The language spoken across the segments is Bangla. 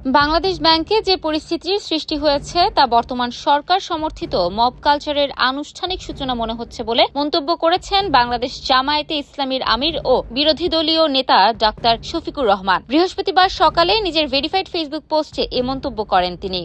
বাংলাদেশ ব্যাংকে যে পরিস্থিতির সৃষ্টি হয়েছে তা বর্তমান সরকার সমর্থিত মব কালচারের আনুষ্ঠানিক সূচনা মনে হচ্ছে বলে মন্তব্য করেছেন বাংলাদেশ জামায়াতে ইসলামীর আমির ও বিরোধী দলীয় নেতা ডাক্তার শফিকুর রহমান। বৃহস্পতিবার সকালে নিজের ভেরিফাইড ফেসবুক পোস্টে এ মন্তব্য করেন তিনি।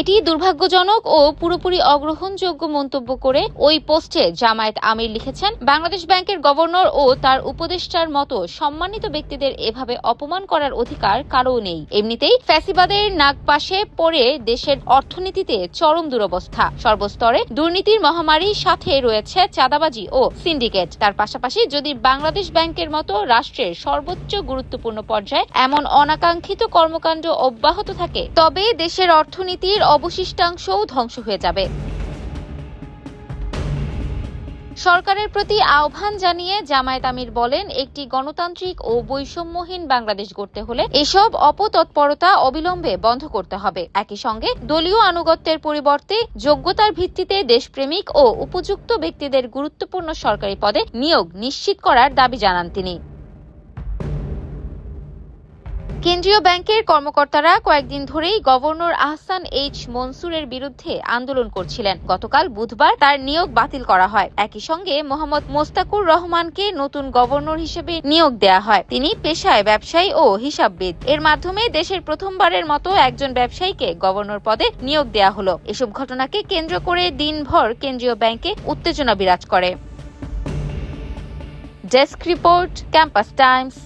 এটি দুর্ভাগ্যজনক ও পুরোপুরি অগ্রহণযোগ্য মন্তব্য করে ওই পোস্টে জামায়াত আমির লিখেছেন, বাংলাদেশ ব্যাংকের গভর্নর ও তার উপদেষ্টার মতো সম্মানিত ব্যক্তিদের এভাবে অপমান করার অধিকার কারও নেই। এমনিতেই ফ্যাসিবাদের নাগপাশে পড়ে দেশের অর্থনীতিতে চরম দুরবস্থা। সর্বস্তরে দুর্নীতির মহামারী, সাথে রয়েছে চাঁদাবাজি ও সিন্ডিকেট। তার পাশাপাশি যদি বাংলাদেশ ব্যাংকের মতো রাষ্ট্রের সর্বোচ্চ গুরুত্বপূর্ণ পর্যায়ে এমন অনাকাঙ্ক্ষিত কর্মকাণ্ড অব্যাহত থাকে, তবে দেশের অর্থনীতির অবশিষ্টাংশও ধ্বংস হয়ে যাবে। সরকারের প্রতি আহ্বান জানিয়ে জামায়াত আমির বলেন, একটি গণতান্ত্রিক ও বৈষম্যহীন বাংলাদেশ গড়তে হলে এসব অপতৎপরতা অবিলম্বে বন্ধ করতে হবে। একই সঙ্গে দলীয় আনুগত্যের পরিবর্তে যোগ্যতার ভিত্তিতে দেশপ্রেমিক ও উপযুক্ত ব্যক্তিদের গুরুত্বপূর্ণ সরকারি পদে নিয়োগ নিশ্চিত করার দাবি জানান তিনি। কেন্দ্রীয় ব্যাংকের কর্মকর্তারা কয়েকদিন ধরেই গভর্নর আহসান এইচ মনসুরের বিরুদ্ধে আন্দোলন করছিলেন। গতকাল বুধবার তার নিয়োগ বাতিল করা হয়। একই সঙ্গে মোহাম্মদ মোস্তাকুর রহমানকে নতুন গভর্নর হিসেবে নিয়োগ দেয়া হয়। তিনি পেশায় ব্যবসায়ী ও হিসাববিদ। এর মাধ্যমে দেশের প্রথমবারের মতো একজন ব্যবসায়ীকে গভর্নর পদে নিয়োগ দেয়া হলো। এসব ঘটনাকে কেন্দ্র করে দিনভর কেন্দ্রীয় ব্যাংকে উত্তেজনা বিরাজ করে। Desk report, campus Times.